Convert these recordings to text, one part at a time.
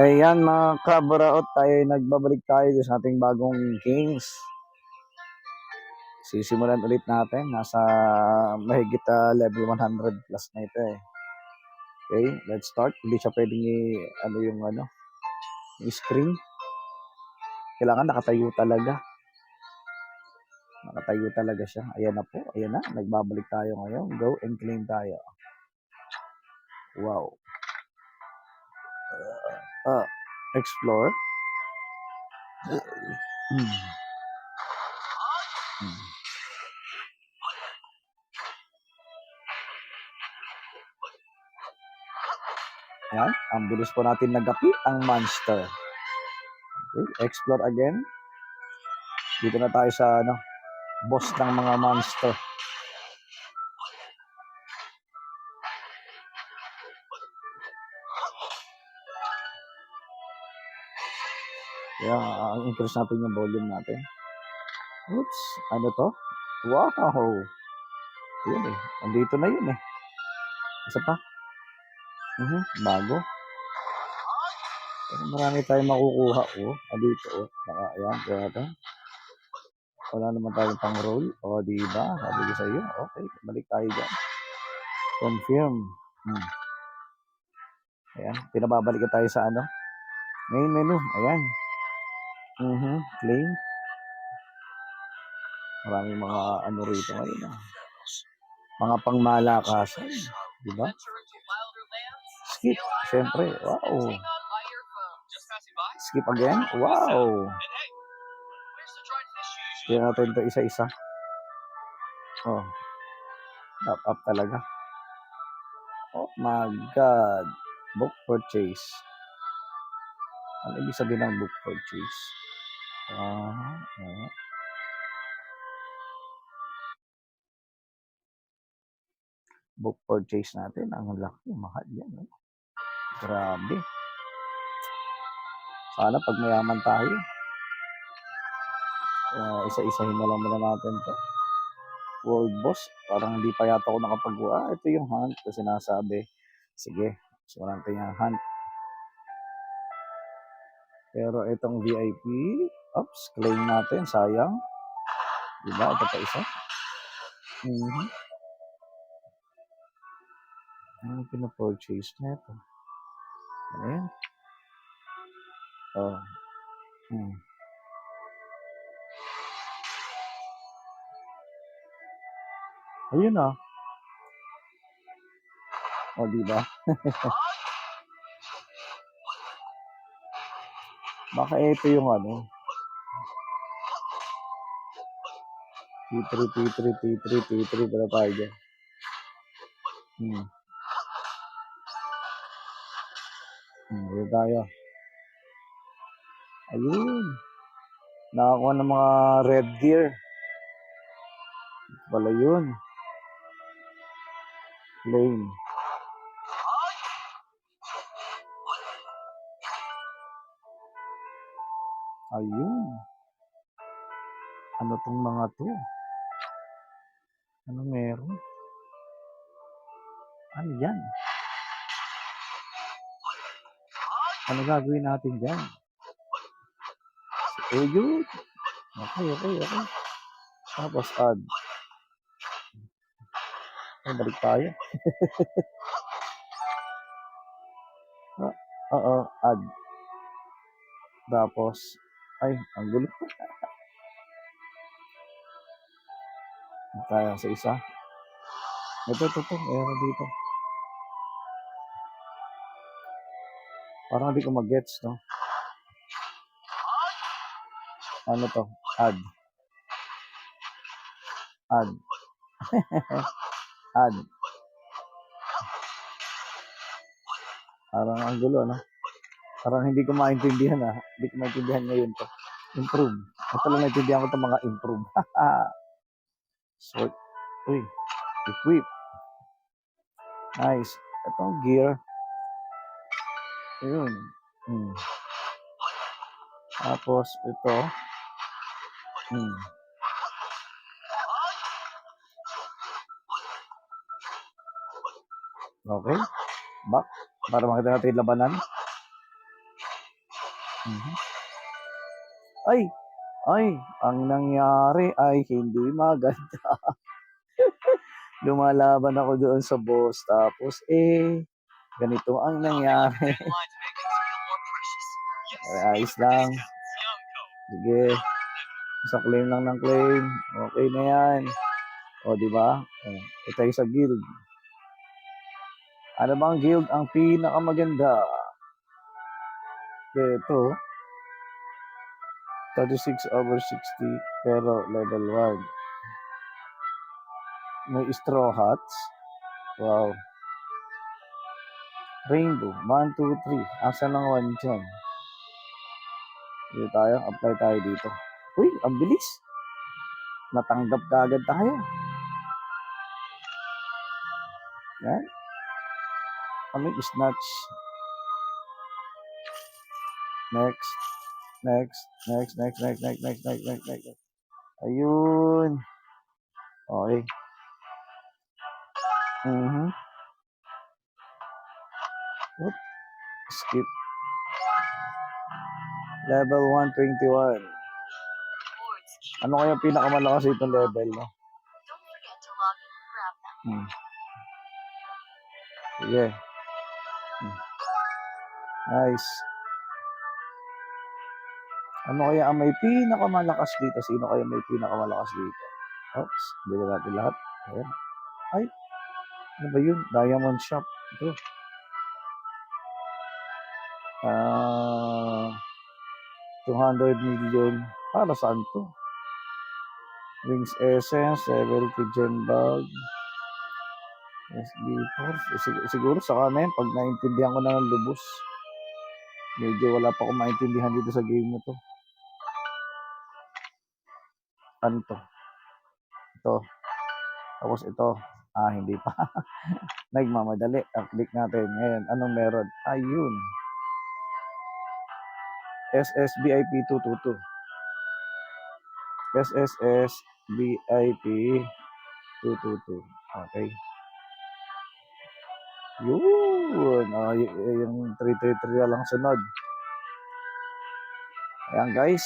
Ayan mga kabaraot, nagbabalik tayo sa ating bagong games. Sisimulan ulit natin. Nasa mahigit level 100 plus na ito eh. Okay, let's start. Hindi siya pwedeng yung screen. Kailangan nakatayo talaga. Nakatayo talaga siya. Ayan na po. Ayan na. Nagbabalik tayo ngayon. Go and claim tayo. Wow. Explore. Yan. Ang bilis po natin nagapi ang monster. Okay. Explore again. Dito na tayo sa boss ng mga monster. Ang increase natin yung volume natin. Oops, ano to? Wow! Yun eh. Andito na yun eh. Isa pa. Bago. Pero marami tayong makukuha. Andito ayan, kaya wala naman tayong pang roll. Diba? Sabi ko sa iyo. Okay, balik tayo dyan. Confirm. Ayan, pinababalik tayo sa main menu. Ayan. Claim. Maraming mga rito ngayon. Mga pangmalakasan. Diba? Skip. Siyempre. Wow. Skip again. Wow. Tingnan natin ito isa-isa. Up talaga. Oh my God. Book purchase. Ano ibig sabihin ng book purchase? Book purchase natin. Ang laki. Mahal yan. Grabe. Sana pag mayaman tayo. Isa-isahin na lang muna natin to. World boss. Parang hindi pa yata ako nakapagawa. Ito yung hunt kasi sinasabi. Sige. So, natin yung hunt. Pero itong VIP, claim natin, sayang. Diba? Ito pa isa. Ano pinapurchase na ito? Ayan. Ayun diba? Baka ito yung T3 pala tayo dyan. Dito tayo. Ayun. Nakakuha ng mga red gear. Wala yun. Claim. Ayun. Ano tong mga to? Ano meron? Ano yan? Ano gagawin natin dyan? Ayun. Okay. Tapos add. Balik tayo. Add. Tapos, ang gulo. Tayo sa isa. Ito. Meron dito. Parang hindi ko mag-gets, no? Ano to? Add. Add. Parang ang gulo, no? Parang hindi ko maintindihan Hindi ko maintindihan ngayon to. Improve. Ito lang naintindihan ko itong mga improve. Sort. Uy. Equip. Nice. Itong gear. Ayun. Tapos ito. Okay. Back. Para makita natin yung labanan. Ay, ang nangyari ay hindi maganda. Lumalaban ako doon sa boss. Tapos, ganito ang nangyari. Ayos lang. Sige. Sa claim lang ng claim. Okay na yan. O, di ba? Ito tayo sa guild. Ano bang guild ang pinakamaganda? Ito. 36/60 pero level 1. May straw hats. Wow. Rainbow. 1, 2, 3. Asa lang 1 dyan? Dito tayo. Apply tayo dito. Uy, ang bilis. Natanggap ka agad tayo. Yan. Ano yung snatch? Next. Ayun. Okay. Oop. Skip. Level 121. Ano kaya pinakamalakas itong level, no? Sige. Nice. Ano kaya ang may pinakamalakas dito? Sino kaya may pinakamalakas dito? Oops. Bili natin lahat. Ayan. Ay. Ano ba yun? Diamond shop. Ito. 200 million. Para saan to? Wings Essence, Levelty Gem Bag, SB4. Siguro sa kanin, pag naintindihan ko na ng lubos. Medyo wala pa akong maintindihan dito sa game na to. Ano to? Ito. Tapos ito. Hindi pa. Nagmamadali. Click natin. Ngayon, anong meron? Ayun. SSBIP 222. SSS BIP 222. Okay. Yun. Yung 333 lang sunod. Ayan guys.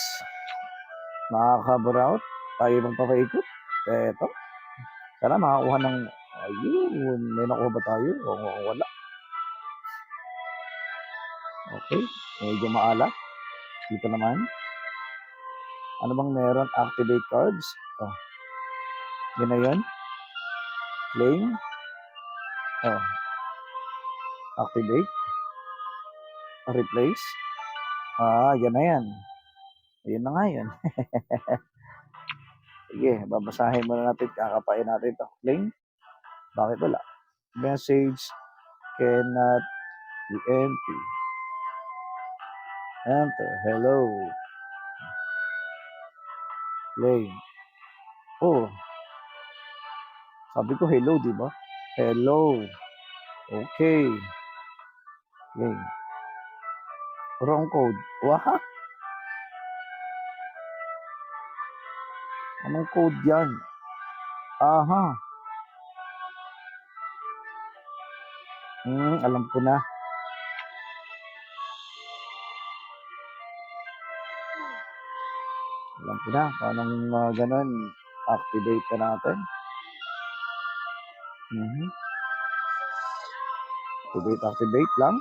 Makaka-cover out. Tayo magpapaikot. Eto. Sana makakuha ng... Ayun. May nakuha ba tayo? O wala. Okay. Medyo maalat. Dito naman. Ano bang meron? Activate cards. Yun na yun. Claim. Activate. Replace. Yan na yan. Ayun na nga yun. Sige, babasahin muna natin. Kakapain natin ito. Claim. Bakit wala? Message cannot be empty. Enter. Hello. Claim. Sabi ko hello, di ba? Hello. Okay. Claim. Wrong code. Wah! Anong code yan? Alam ko na. Paano ganun? Activate ka natin. Activate lang.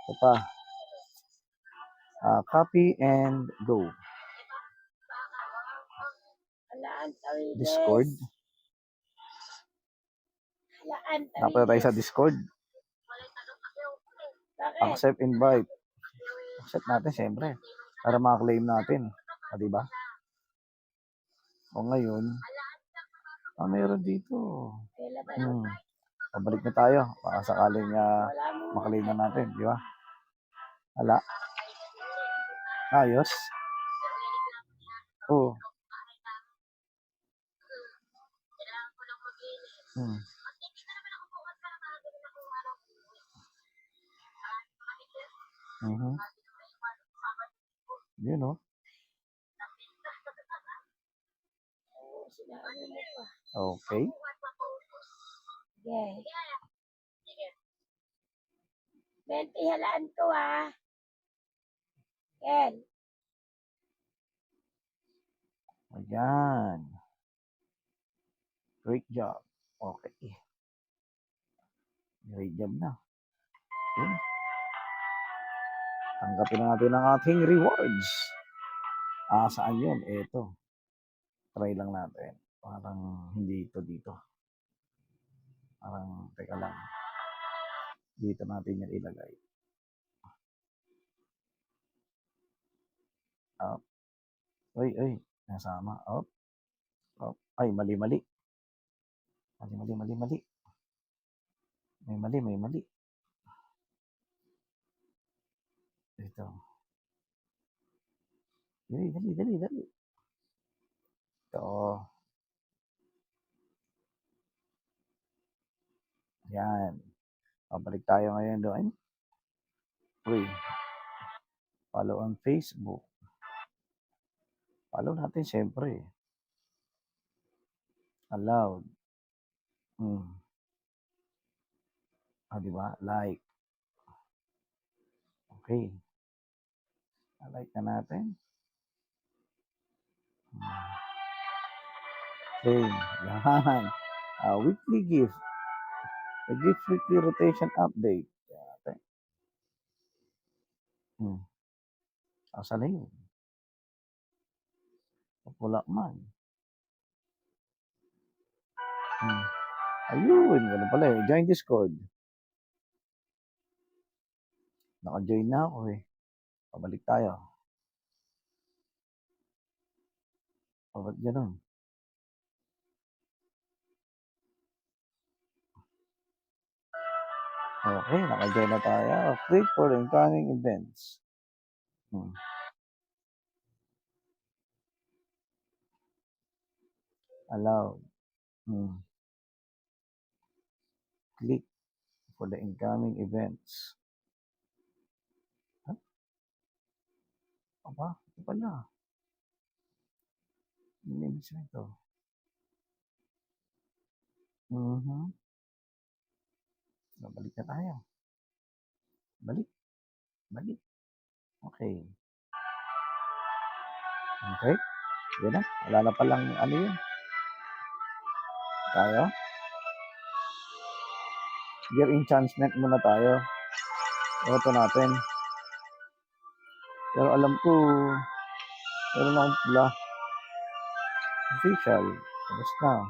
Ito pa. Copy and go. Discord. Napunta tayo sa Discord. Accept invite. Accept natin siyempre. Para maka-claim natin. Diba? O ngayon, meron dito. Pabalik na tayo. Baka sakaling Makalin na natin, di ba? Wala. Ayos. Oo. Hmm. Mhm. Yun, oh. Okay. Yes. 20 halaan ko Ken. Ayan. Great job. Okay. Great job na. Yun. Tanggapin natin ang ating rewards. Saan yun? Ito. Try lang natin. Parang hindi ito dito. Parang, teka lang. Dito natin yan ilagay. Up. Ay. Nasama. Up. Up. Ay, mali. Mali. May mali. Ito. Dali. Ito. Yan. Pabalik tayo ngayon doon. Uy. Follow on Facebook. Follow natin siyempre. Allowed. Diba? Like. Okay. Like na natin. Okay. Yan. Weekly gift. The gift weekly rotation update. Okay. Asa na yun? Wala man. Ayun. Ganun pala eh. Join Discord. Naka-join na ako eh. Pabalik tayo. Ba't ganun? Okay, naka-join na tayo. Click for the incoming events. Allowed. Click for the incoming events. Aba, ito pala. Hindi ibig sabihin ito. Balik na tayo. Balik. Okay. Yan na. Wala na palang ano yun. Tayo. Gear enhancement muna tayo. Ito natin. Pero alam ko, meron akong pula. Official. Tapos na.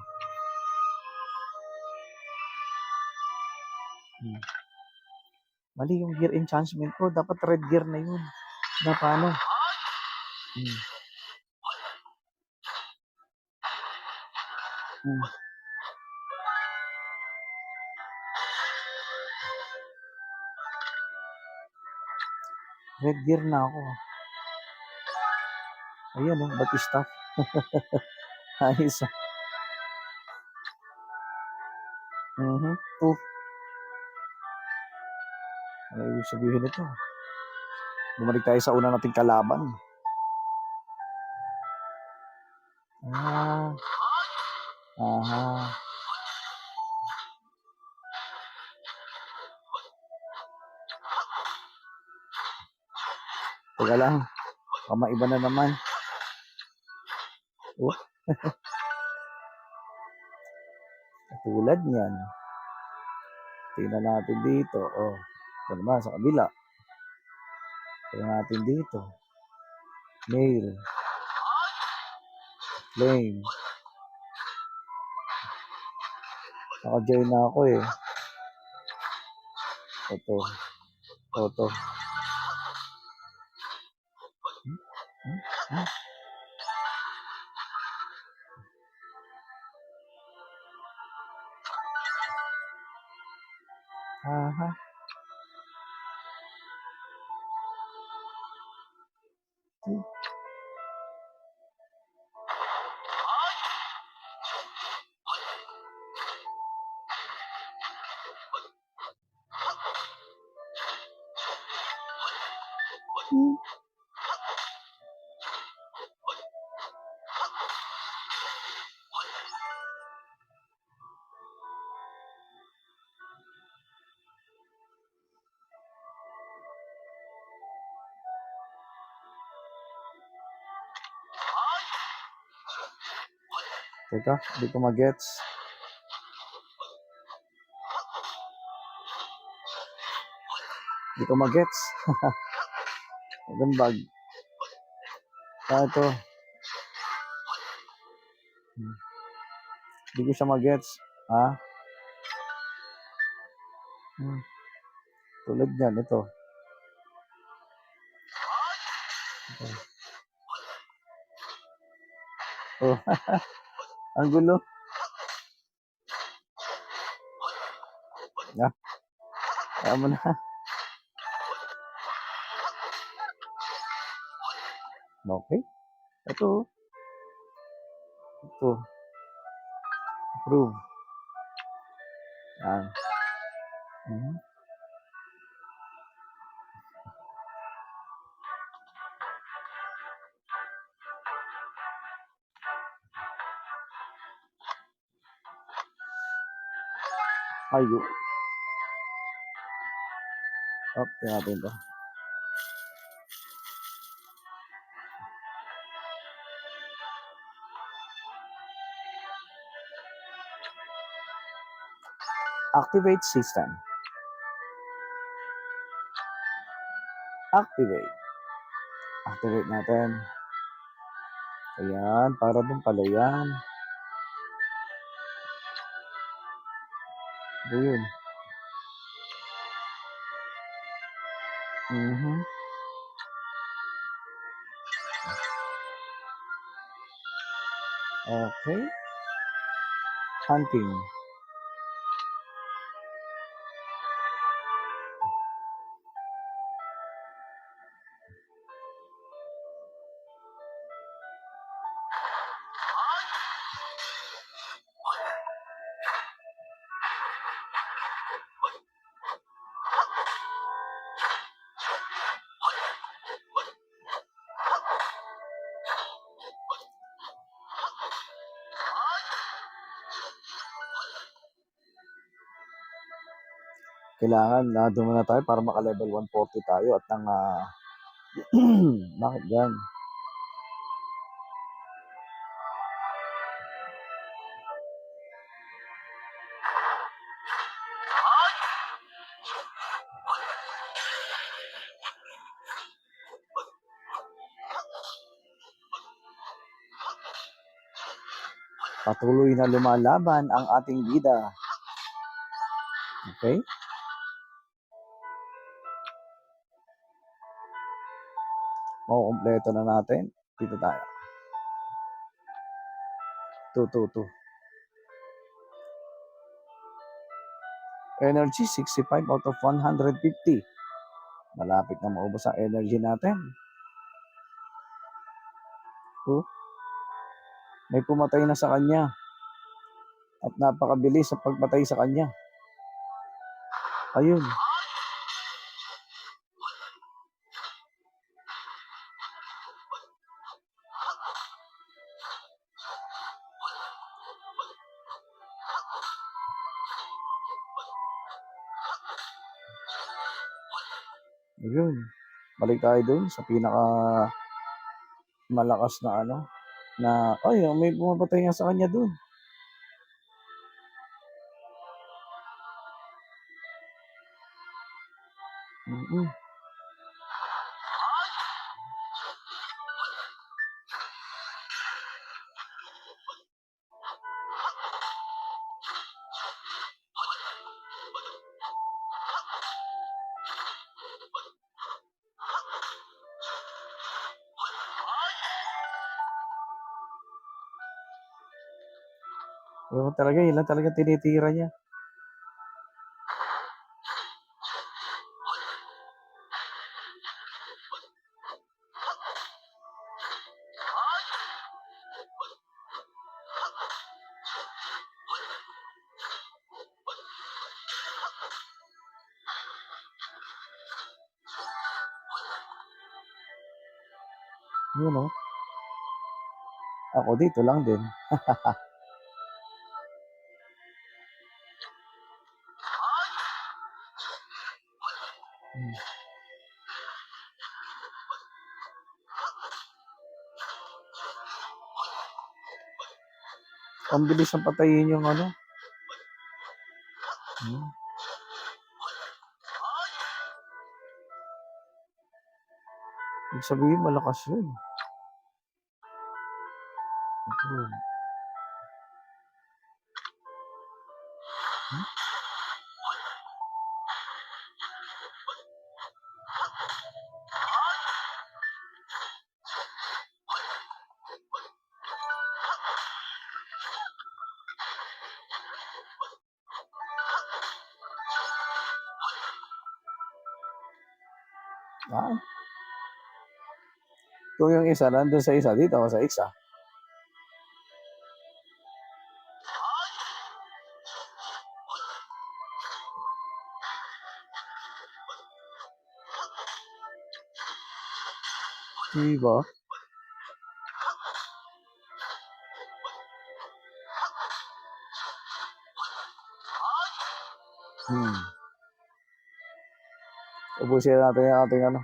Mali yung gear enhancement ko. Dapat red gear na yun. Na paano? Red gear na ako. Ayan o, Batista. Ayos. Ano ibig sabihin ito? Bumalik tayo sa una nating kalaban. Teka lang. Maiba na naman. Tulad niyan. Tingnan natin dito. Ito naman sa kabila. Tingnan natin dito. Mail. Claim. Naka-join na ako eh. Ito. Teka, hindi ko magets. Hindi ko magets. Magandang bag. Ito. Hindi ko siya magets. Ha? Tulad niyan, ito. Oh, ang gulo. Kaya mo na. Okay. Ito. Approve. Yan. Ayo. Tingnan natin to. Activate system. Activate natin. Ayan, para dun pala yan. Ito yun. Okay. Hunting. Kailangan na doon muna tayo para maka-level 140 tayo at nang bakit yan? Patuloy na lumalaban ang ating bida. Okay? Makukompleto na natin. Dito tayo. 2. Energy, 65 out of 150. Malapit na maubos ang energy natin. May pumatay na sa kanya. At napakabilis sa pagpatay sa kanya. Ayun. Ayun. Balik tayo dun sa pinaka malakas na may pumapatay nga sa kanya dun. Yun lang talaga tinitira niya. Yun o. Ako dito lang din. Hmm. Ang bilis ang patayin yung ano. Hmm. Ibig sabihin, malakas yun. Ito. Hmm? Ah, kung yung isa nandun sa isa, dito ako sa isa. Diba? Hmm. Ubusin natin yung ating ano.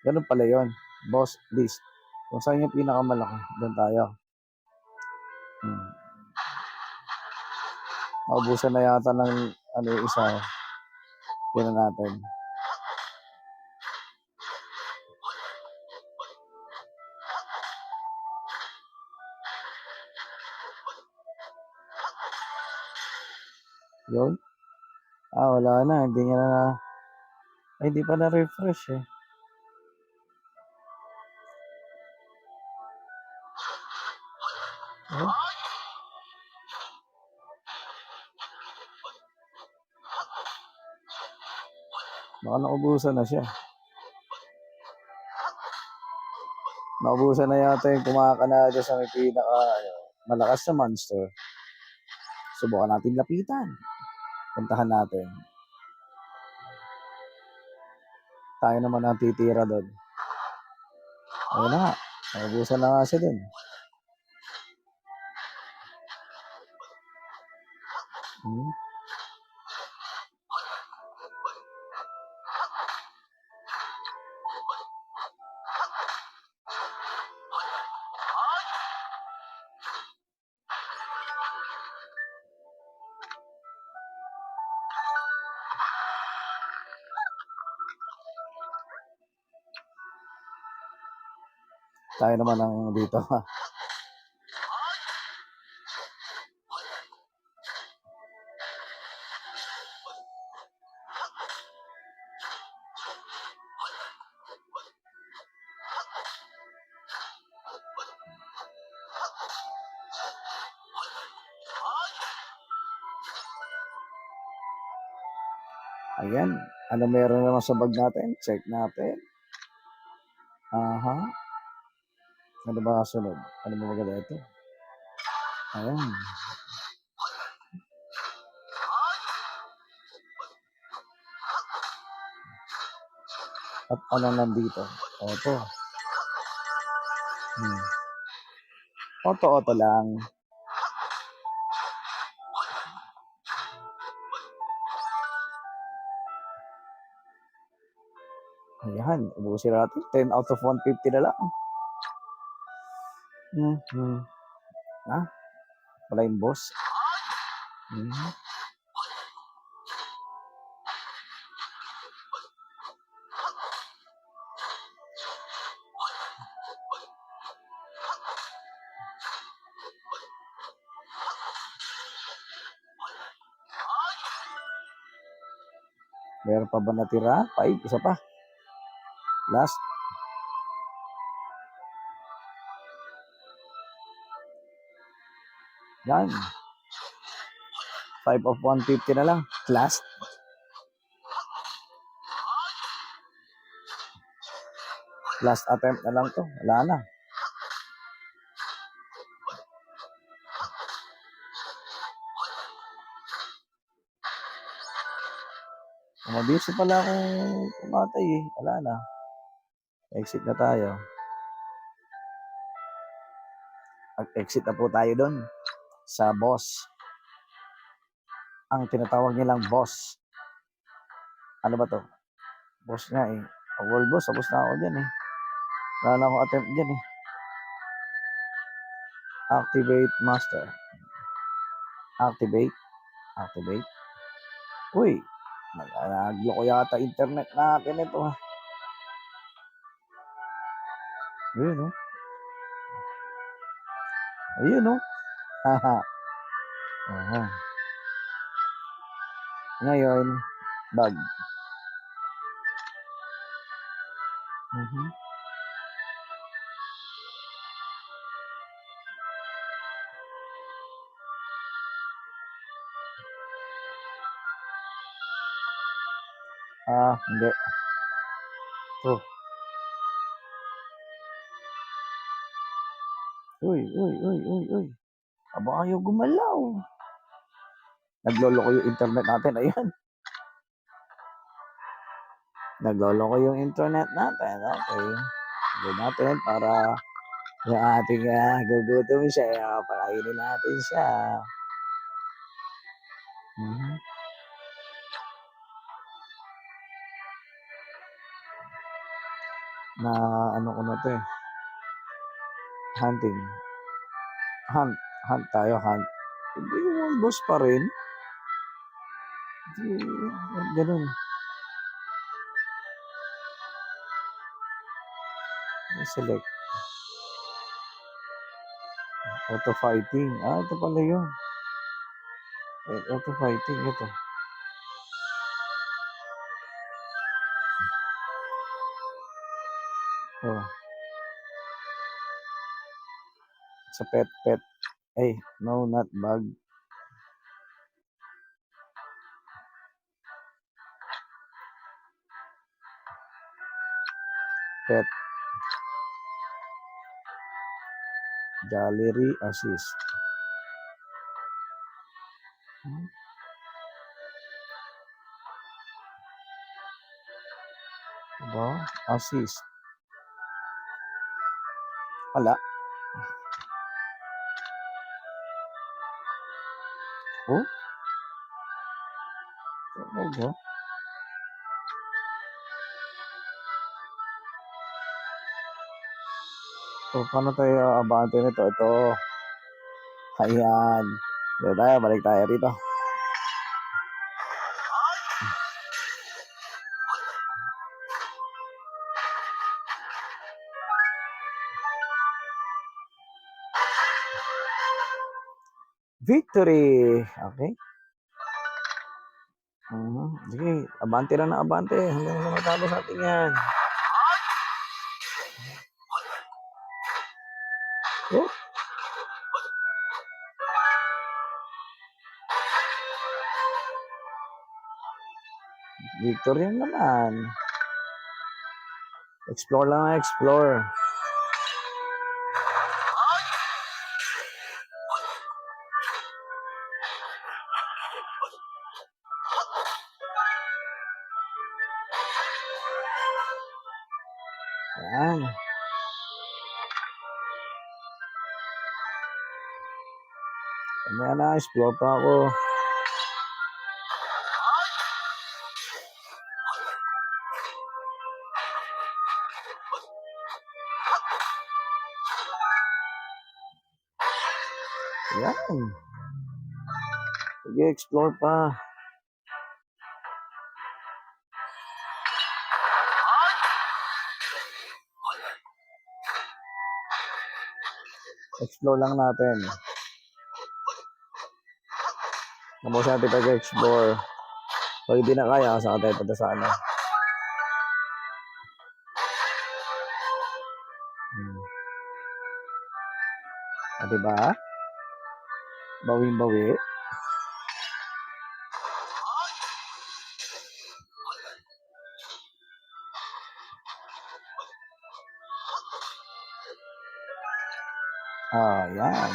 Ganun pala yun. Boss list. Kung saan yung pinakamalaki, doon tayo. Hmm. Naubusan na yata ng ano yung isa. Yun na natin. Yun. Wala na. Hindi niya na. Ay, hindi pa na-refresh eh. Oh, baka naubusan na siya. Naubusan na yata yung kumakanada sa may pinaka malakas na monster. Subukan natin lapitan. Puntahan natin. Tayo naman ang titira doon. Ayun na nga. Naubusan na nga siya doon. Hmm. Tayo naman ang dito. Ayan. Ano meron naman sa bag natin? Check natin. Aha. Ano ba kasunod? Ano ba maganda ito? Ayan. At ano nandito? Oto. Hmm. Oto lang. Ayan. Ubusin natin. 10 out of 150 na lang. Hmm. Wala yung boss. Hmm. Meron pa ba natira? 5. Isa pa. Last. Yan. 5 of 150 na lang. Last. Last attempt na lang to. Wala na. Mabilis pala akong pumatay eh. Wala na. Exit na tayo. Mag-exit na po tayo doon sa boss. Ang tinatawag nilang boss. Ano ba to? Boss nga eh. World boss, tapos na ako dyan eh. Wala na akong attempt dyan eh. Activate master. Activate. Activate. Uy, nagloko yata internet natin ito ha. Ayun no. Ayun no. Haha. Aha. Ngayon, bug. Mhm. Hindi. To. Uy, uy, uy, uy, uy. Aba ayaw gumalaw. Nagloloko yung internet natin. Ayan. Nagloloko yung internet natin. Okay. Gawin natin para yung ating gugutom siya. Pakainin natin siya. Mhm. Na ano ko na to eh. Hunting. Hunt. Hunt tayo. Hunt. Hindi yung boss pa rin. Hindi. Ganun. Select. Auto fighting. Ito pala yun. Auto fighting. Ito. Oh. Sa pet. Ay, no, not bug. Pet. Gallery assist. Diba? Assist. Wala. Oh? Talaga? So, paano tayo abante nito? Ito. Ayan. Dito tayo. Balik tayo rito. Victory! Okay. Sige. Abante lang na abante. Hanggang sa matapos natin yan. Oh. Victory yan naman. Explore lang na explore. Ayan. Kaya na, explore pa ako. Ayan. Sige, explore pa. Explore lang natin. Tapos natin pag-explore. Pag hindi na kaya, saan tayo punta sa ano? Diba? Bawing-bawi. Yan.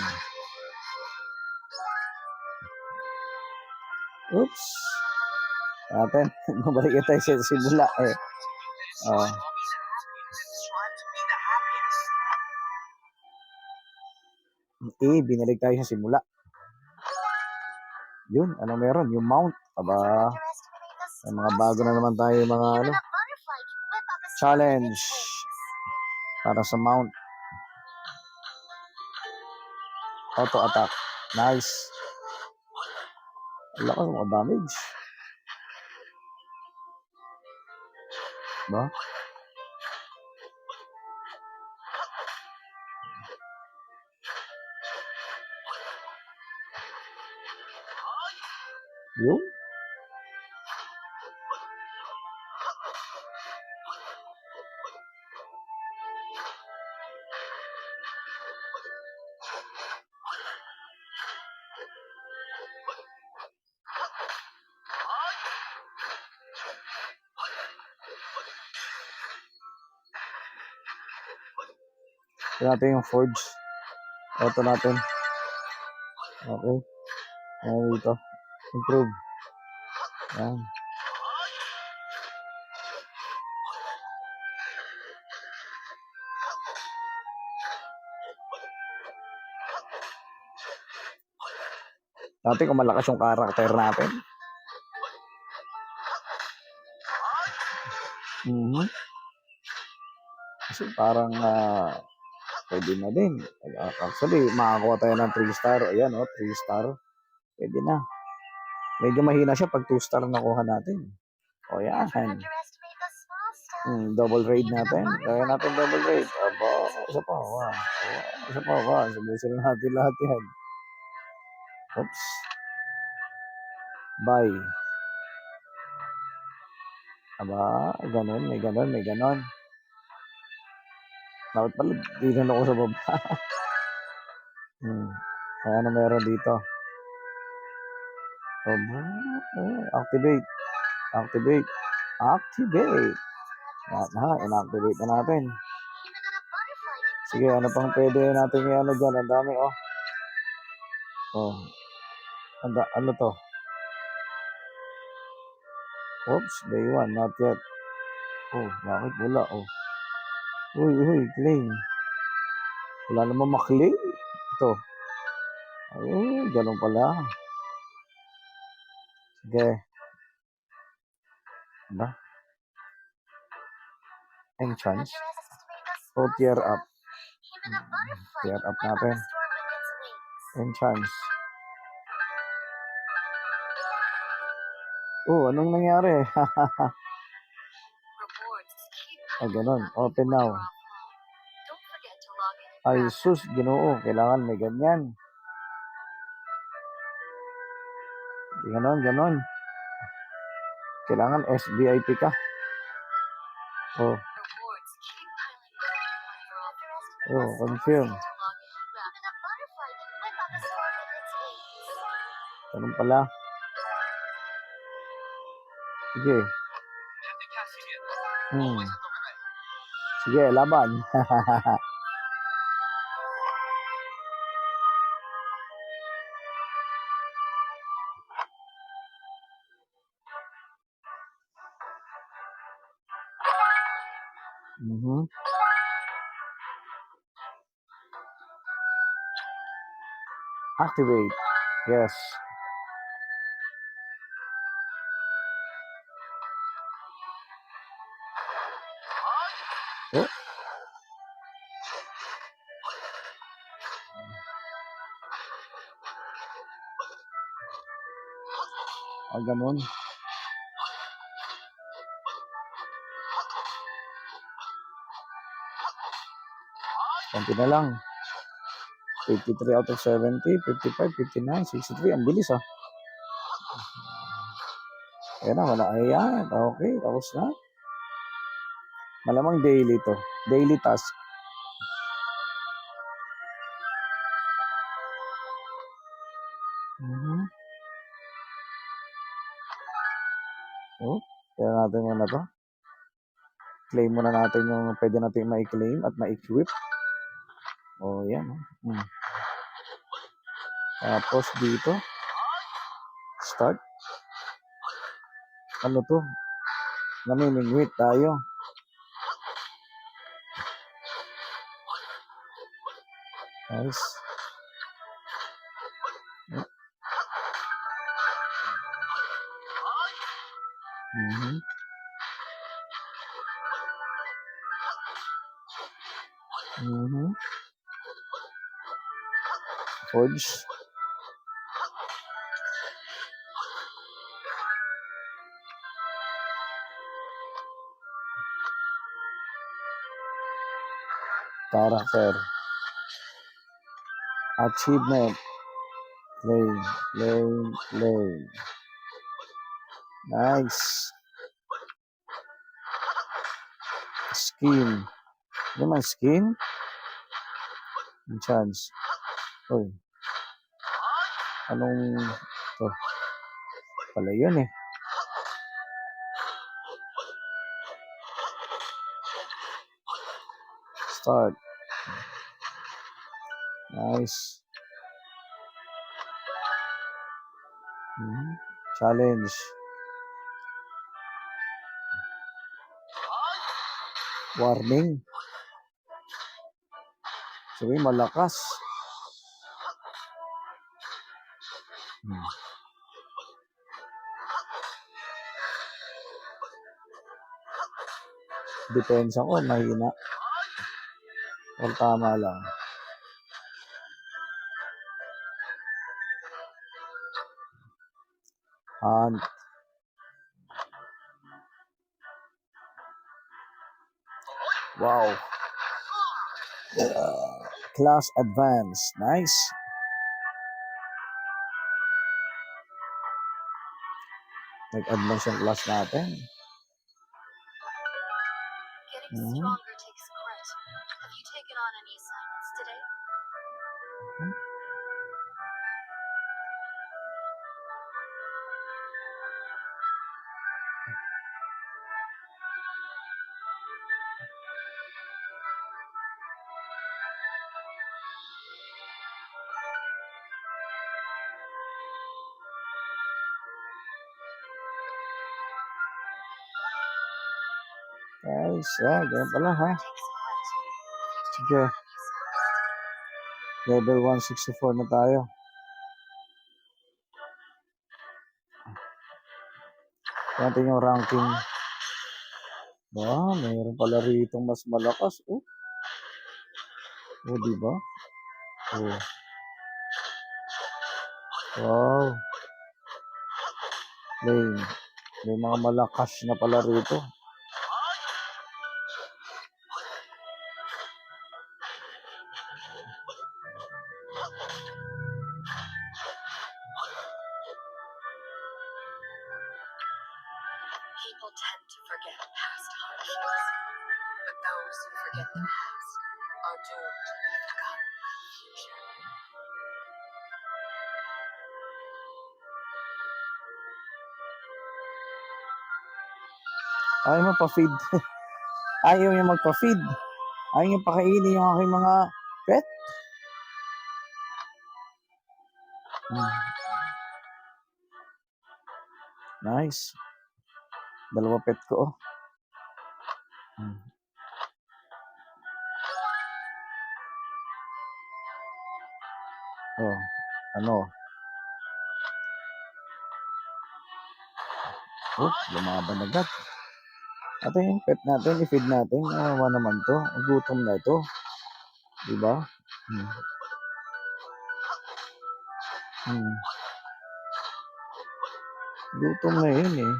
Oops. Natin. Mabalik tayo sa simula eh. Binalik tayo sa simula. Yun, ano meron? Yung mount. Aba, may mga bago na naman tayo mga challenge para sa mount. Auto attack. Nice. Wala ka mga damage. Ba? Yun. Ito natin yung forge. Ito natin. Okay. Ayan dito. Improve. Ayan. Dati kung malakas yung karakter natin. Kasi parang pwede na din. Actually, makakuha tayo ng 3 star. Ayan, 3 star. Pwede na. Medyo mahina siya pag 2 star nakuha natin. O yan. Double raid natin. Kaya natin double raid. Aba, isa pa. Wow. Isa pa. Wow. Subusin natin lahat yan. Oops. Bye. Aba, ganun. May ganun. May ganun. Dapat pala, dinan ako sa baba. Kaya na meron dito. Aba, activate. Activate. Activate. Inactivate na natin. Sige, ano pang pwede natin i-ano dyan? Ang dami, ano to? Oops, day 1, not yet. Bakit wala, Uy, claim. Wala naman maklaim. Ito. Ay, ganun pala. Sige. Ba? Enchance. Tier up. Tier up natin. Enchance. Anong nangyari? Ganun. Open now. Ay, sus, Ginoo. Kailangan may ganyan. Ganon. Kailangan SVIP ka. Confirm. Ganun pala. Sige. Sige, laban. Activate. Yes. Ganun. Konti na lang. 53 out of 70, 55, 59, 63. Ang bilis, Ayan na, wala. Ayan. Okay, tapos na. Malamang daily to. Daily task. Kaya natin muna to. Claim muna natin yung pwede natin ma-claim at ma-equip. Yan. Tapos dito. Start. Ano to? Namimingwit tayo. Nice. Mhm. Mhm. Forge. Character. Achievement. Claim. Nice. Skin. Ano man skin? Chance. Uy. Anong... Oh, pala yun eh. Start. Nice. Mhm. Challenge. Warning. Sabi, malakas. Depensa ko, mahina. O tama lang. Hunt. Wow. Class advance. Nice. Nag-advance yung class natin. Getting stronger takes grit. Have you taken on any assignments today? Nice. Ganyan pala ha. Takes grit. Sige. Level 164 na tayo. Natin yung ranking. Mayroon pala rito mas malakas. Oh, diba? Oh. Wow. May mga malakas na pala rito. People tend to forget past hardships, but those who forget the past are doomed to be forgotten in the future. Ayaw mo pa-feed. Ayaw niya magpa-feed. Ayaw niya pakainin yung aking mga pet. Nice. Dalawa pet ko. Oh, ano? Oh, lumaban agad. Ito yung pet natin, i-feed natin. Awa naman to. Gutom na ito. Diba? Gutom na yun eh.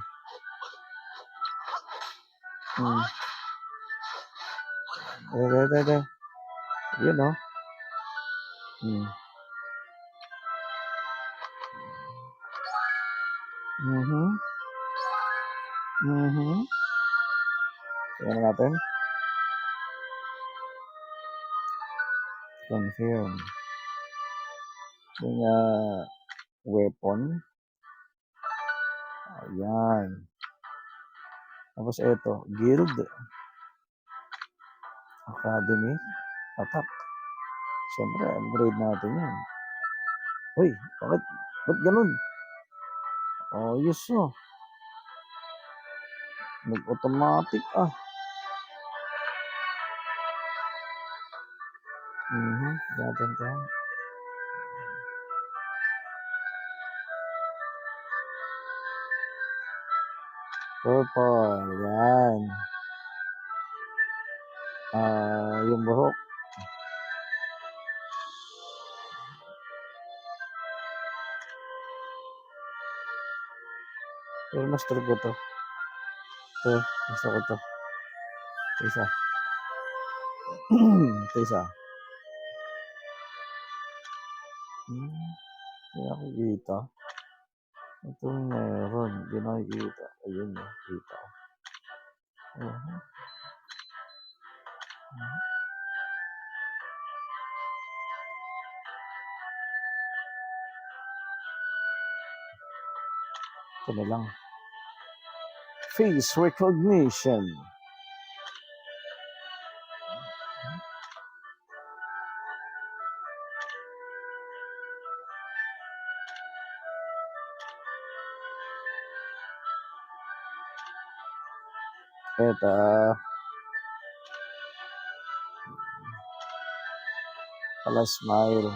Ito. Yun oh. Tingnan natin. Confirm. Yung weapon. Ayan. Tapos ito, guild. Academy. Attack. Siyempre, upgrade natin yan. Uy, bakit ganun? Ayos no. Nag-automatic Datin tayo. Purple. Yan. Yung buhok. Pero mas trip ko to. Ito, gusto ko to. Ito isa. Ito isa. Hindi nakikita. Ito meron. Hindi nakikita. Ayun, nakikita. Ito na lang. Face recognition. Ito. Pala smile.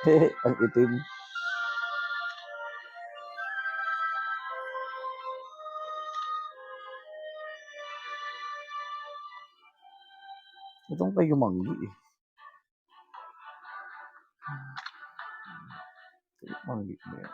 Ang itim. Itong kay Yumanggi eh. Yumanggi ba yan?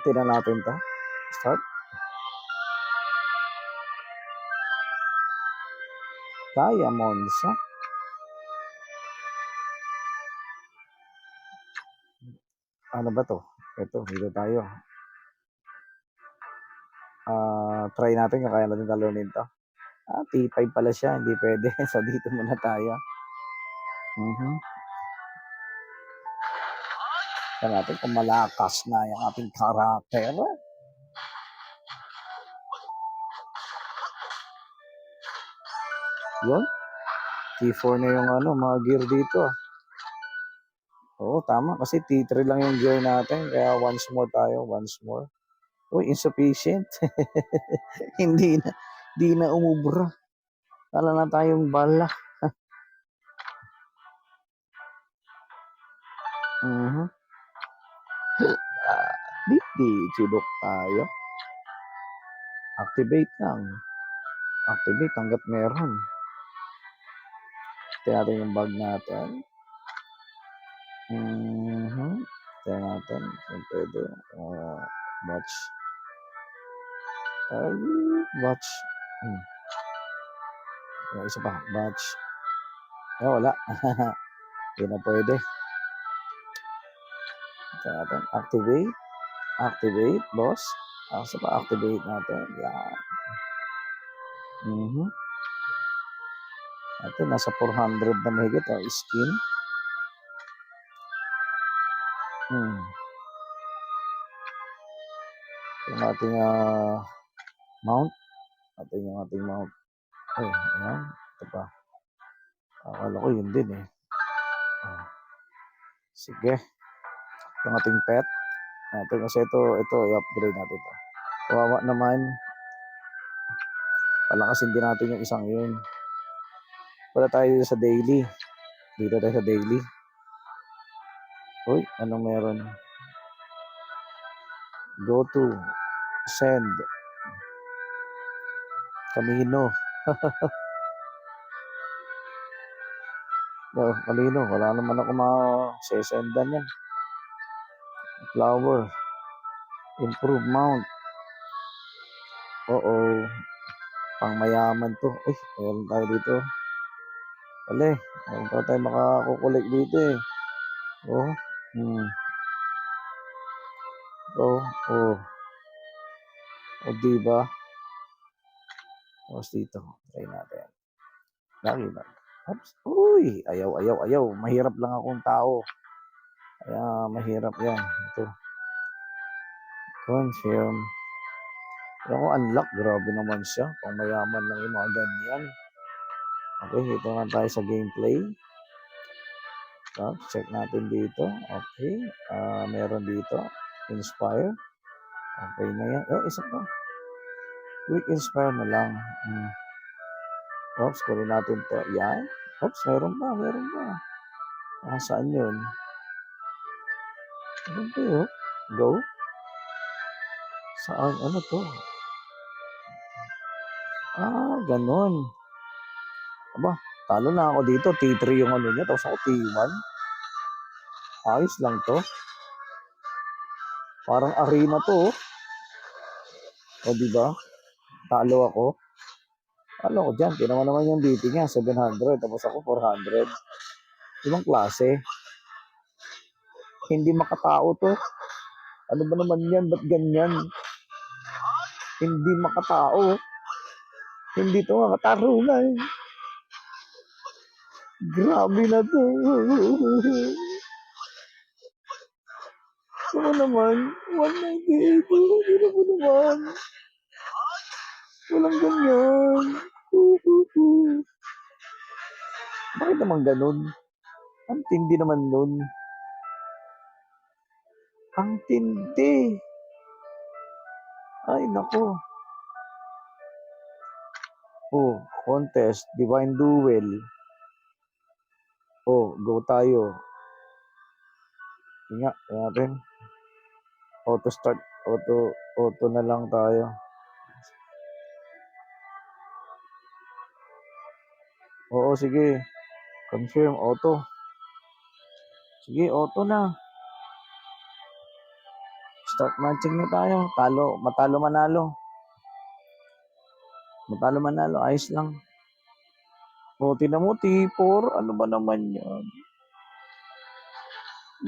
Tingnan natin to. Start. Kaya Monza. Ano ba to? Ito, dito tayo. Try natin kung kaya natin talunin to. T5 pala siya. Hindi pwede. So, dito muna tayo. Tingnan natin kung malakas na yung ating karakter. Yun. T4 na yung mga gear dito. Oo, tama. Kasi T3 lang yung gear natin. Kaya once more tayo. Once more. Uy, insufficient. Hindi na umubra. Wala na tayong bala. Di, chudok tayo. Activate lang. Activate hanggat meron. Tingnan natin yung bag natin. Tingnan natin kung pwede. Watch. Watch. Isa pa. Watch. Wala. Hindi na pwede. Tingnan natin. Activate. Activate, boss. Isa pa. Activate natin. Yan. Ito, nasa 400 na mahigit. Skin. Yung ating mount. Yung ating mount. Ayan. Ito pa. Akala ko yun din eh. Sige. Yung ating pet. Kasi ito, i-upgrade natin ito. Kawawa naman. Palakasin din natin yung isang yun. Wala tayo sa daily. Dito tayo sa daily. Uy, anong meron? Go to. Send. Kanino? Kanino? Wala naman ako ma-sendan yan. Flower. Improve mount. Pang mayaman to. Meron tayo dito. Meron pa tayo makakukulik dito eh. Diba? Tapos dito. Try natin. Lagi ba? Oops. Uy! Ayaw. Mahirap lang akong tao. Kaya mahirap yan. Ito. Confirm. Pero kung unlock, grabe naman siya. Pang mayaman lang yung mga ganyan. Okay, ito na tayo sa gameplay. Check natin dito. Okay. Meron dito. Inspire. Okay na yan. Isa pa. Quick inspire na lang. Kunin natin to. Yan. Meron pa. Saan yun? Ano ba yun? Go? Saan? Ano to? Ganon. Aba, talo na ako dito. T3 yung niya. Tapos ako T1. Ayos lang to. Parang arena to. Diba? Talo ako. Talo ko dyan. Tinawa naman yung beating niya. 700. Tapos ako 400. Ibang klase. Hindi makatao to. Ano ba naman yan? Ba't ganyan? Hindi makatao. Hindi to makatarungan. Grabe na to. Ano naman? 198. Hindi mo naman. Walang ganyan. Bakit naman ganun? Ang tindi naman nun. Ang tindi. Ay, nako. Contest. Divine Duel. Go tayo. Nga, natin. Auto start. Auto na lang tayo. Sige. Confirm, auto. Sige, auto na. Start matching na tayo. Matalo manalo. Matalo manalo, ayos lang. O, tinan mo, T4. Ano ba naman yan?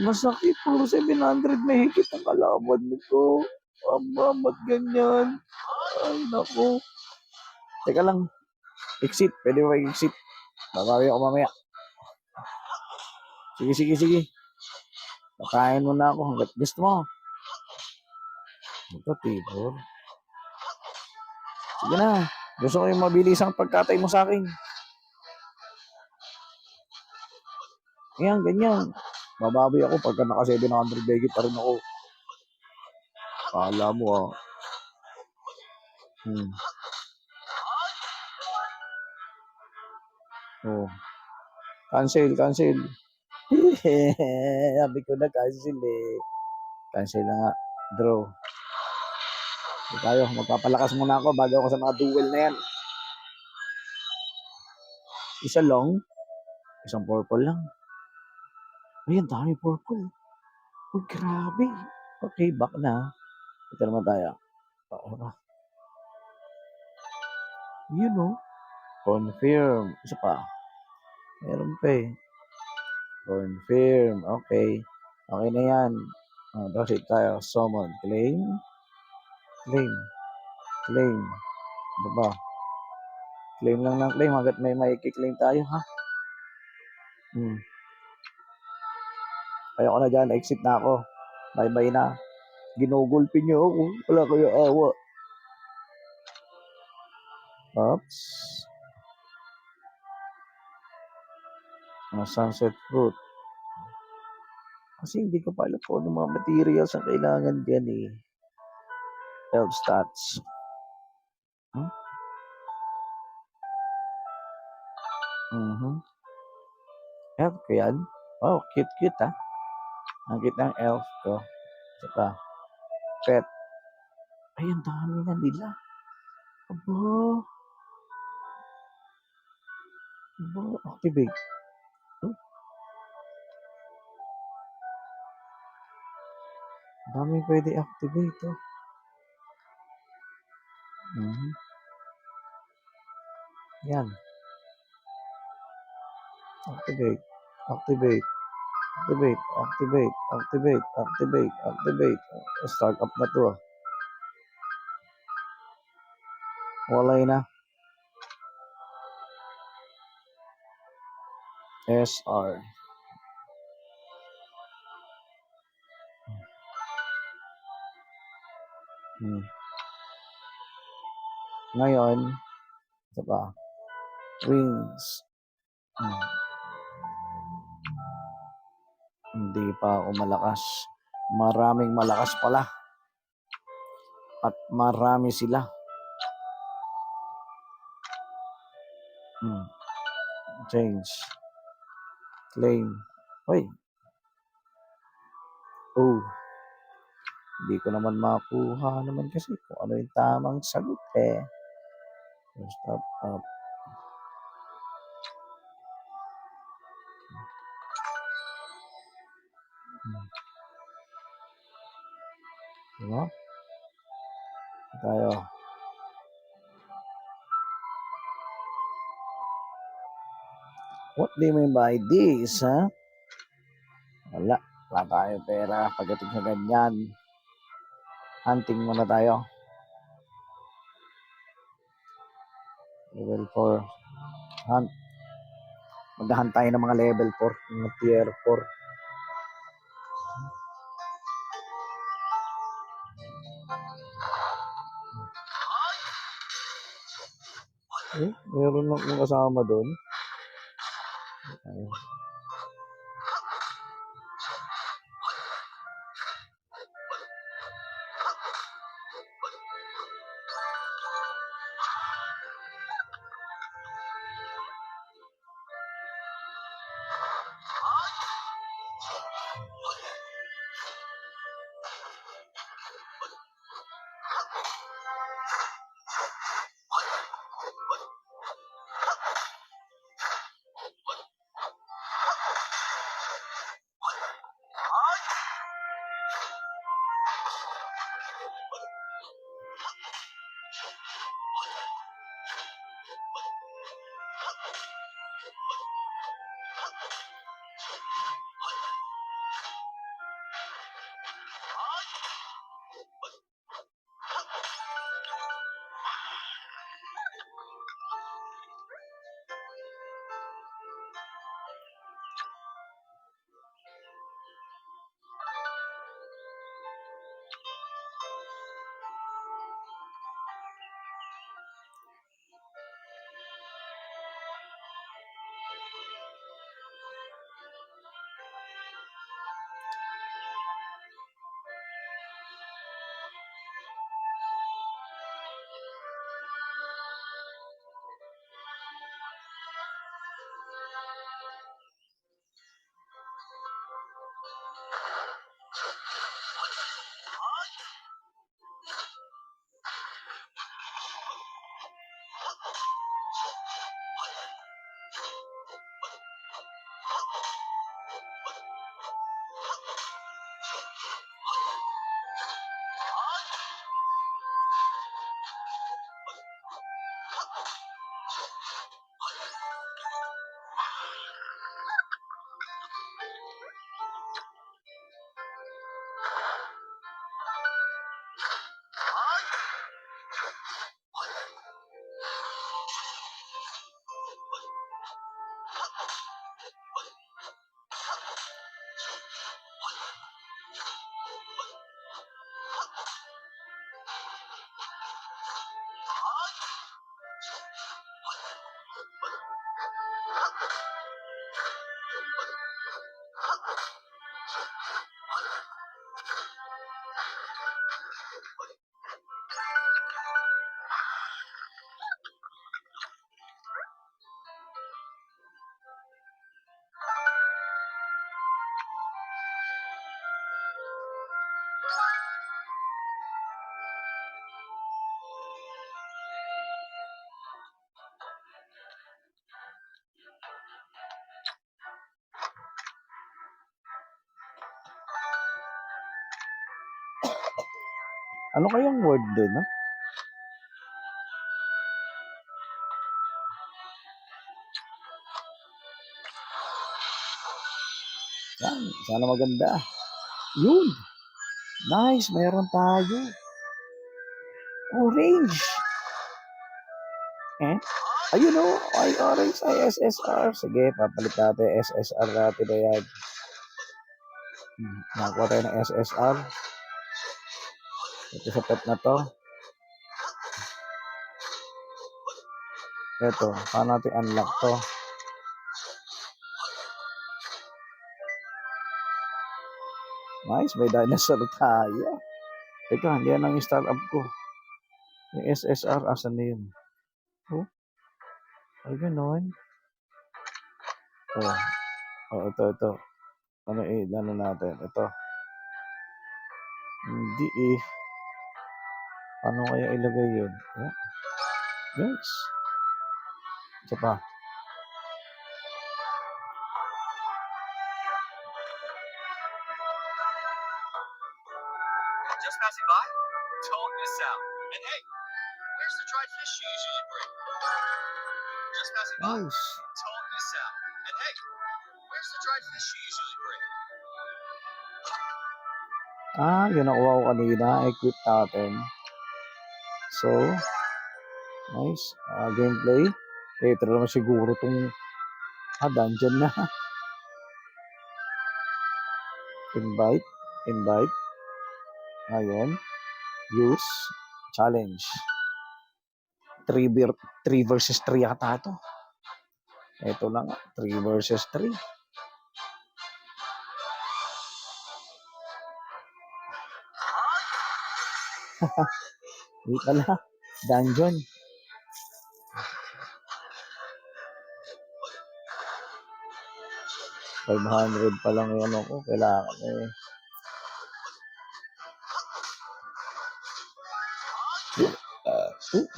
Masakit, puro 700 may higit ang kalaban nito. Aba, ba't ganyan? Ay, naku. Teka lang. Exit. Pwede ba exit? Babawi ako mamaya. Sige. Pakain mo na ako hanggat gusto mo. Ito, T4. Sige na. Gusto ko yung mabilisang pagkatay mo sa akin. Ayan, ganyan. Babawi ako pagka naka 700 begit pa rin ako. Kala mo ah. Oh. Cancel. Sabi ko na cancel eh. Cancel na nga. Draw. Hindi tayo. Magpapalakas muna ako bago ako sa mga duel na yan. Isa long. Isang purple lang. Ay, ang dami purple. Oh, grabe. Okay, back na. Ito naman tayo. You know. Confirm. Isa pa. Meron pa eh. Confirm. Okay. Okay na yan. Proceed tayo. Summon. Claim. Ano ba? Claim lang ng claim. Hanggat may claim tayo, ha? Kaya ko na dyan. Exit na ako. Bye-bye na. Ginugulpin niyo ako. Wala kayo awa. Oops. Sunset fruit. Kasi hindi ko pa alam kung ano mga materials ang kailangan dyan eh. Health stats. Health ko yan. Oh, cute ha. Ang cute ng elf ko. Saka, pet. Ay, ang dami na nila. Aba, activate. Dami pwede activate. Yan. Activate. Start up na to. Walay na. SR. Ngayon, ito pa. Wings. Hindi pa ako malakas. Maraming malakas pala. At marami sila. Change. Claim. Hoy. Oh. Hindi ko naman makuha naman kasi kung ano yung tamang sagot eh. Stop up. Diba? Tayo. What do you mean by this, ha? Wala tayo pera pagdating sa ganyan. Hunting muna tayo. Level 4. Hunt. Maghahunt tayo ng mga level 4. Mga tier 4. Meron lang yung kasama doon. Ano kayang word din, no? Yan, sana maganda. Yun. Nice, mayroon tayo. Orange. Eh? Ayun o, ay orange, ay SSR. Sige, papalit natin SSR natin na yan. Nakakuha tayo ng SSR. Ito sa pet na to. Ito, paano natin unlock to? Nice, may dinosaur tayo. Teka, hindi yan ang start up ko. Yung SSR, asan na yun? Oh, ay gano'n. Oh, ito. Ano ano natin? Ito. Hindi eh. Paano kaya ilagay yun? Yeah. Yes. Isa pa. Just passing by, don't miss out. And hey, where's the dried fish you usually bring? Just passing by, Nice. don't miss out. And hey, where's the dried fish you usually bring? Yun nakuha ko kanina. Equip natin. So, nice. Gameplay. Ito naman siguro itong dungeon na. Invite. Ngayon. Use. Challenge. 3 versus 3 yata ito. Ito na nga. 3 versus 3. Hindi pala. Dungeon. $500 pa lang yung ano ko. Kailangan eh.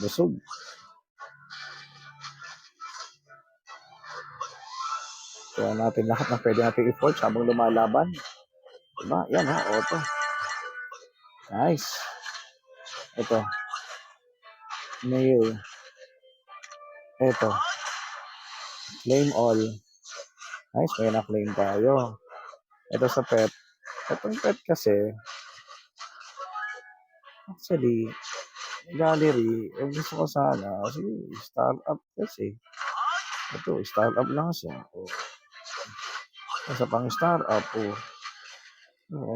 Busog. Kaya natin lahat na pwede natin i-forge habang lumalaban. Diba? Yan ha. Auto. Nice. Ito. Nail. Ito. Claim all. Nice, may na-claim tayo. Ito sa pet. Itong pet kasi, actually, gallery, gusto ko sana, kasi startup kasi. Ito, startup lang siya. O, isa pang startup,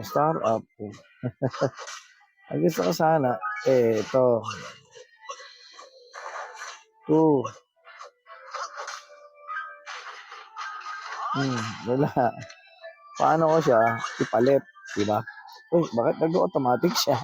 startup, Ang gusto ko sana, ito. 2. Wala. Paano ko siya ipalit, di ba? Uy, bakit nag-automatic siya?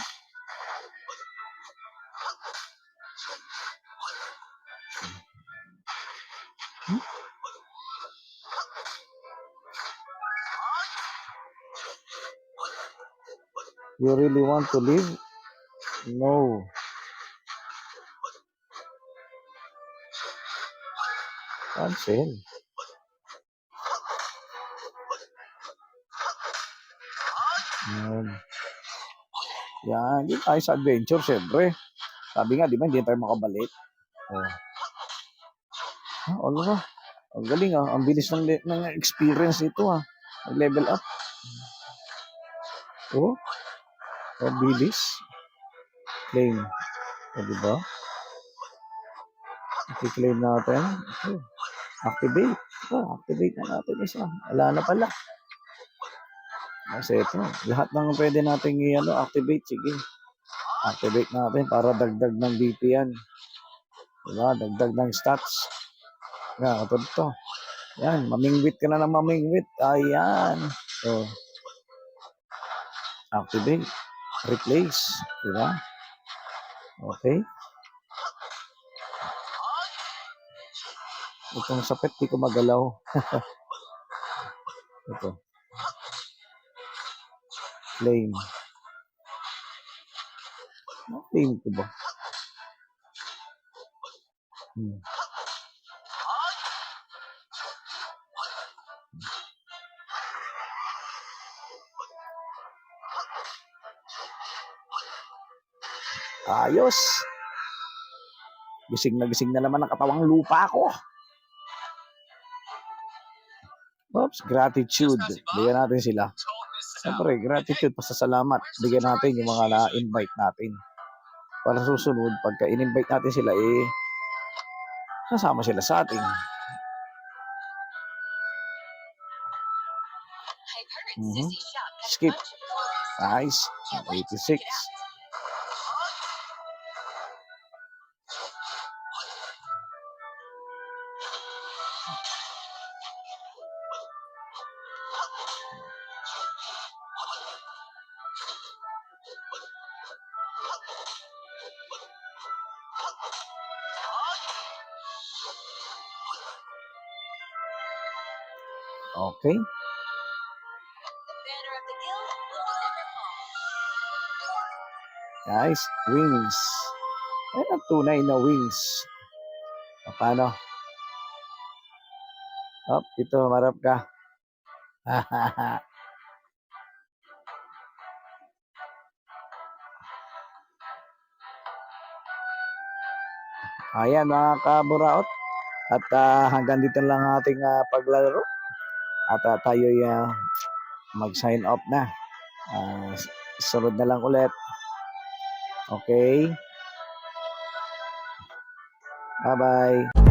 You really want to leave? No. Cancel. Yan. Yan. Hindi tayo sa adventure, syempre. Sabi nga, di ba, hindi tayo makabalik. Oh. Ano ba? Ang galing Ang bilis ng experience nito Level up. Oh. Ang bilis. Claim. Di ba? I-claim natin. Oh. Activate. Activate na natin isa. Wala na pala. Kasi ito, lahat ng pwede nating activate, sige. Activate natin para dagdag ng BP yan. Diba? Dagdag ng stats. Yan, ito. Yan, mamingwit ka na ng mamingwit. Ayan. So, activate. Replace. Diba? Okay. Itong sapet, di ko magalaw. Ito. Claim. Claim ko ba? Ayos. Gising na naman ang katawang lupa ko. Oops, gratitude. Bigyan natin sila. Siyempre, gratitude, pasasalamat. Bigyan natin yung mga na-invite natin. Para susunod, pagka in-invite natin sila, kasama sila sa ating. Skip. Nice. 86. Okay. Nice. Wings. Ang tunay na wings. Paano? Ito, marap ka. Ayan mga kaburaot. At hanggang dito lang ating paglalaro. At tayo mag-sign off na. Sunod na lang ulit. Okay. Bye-bye.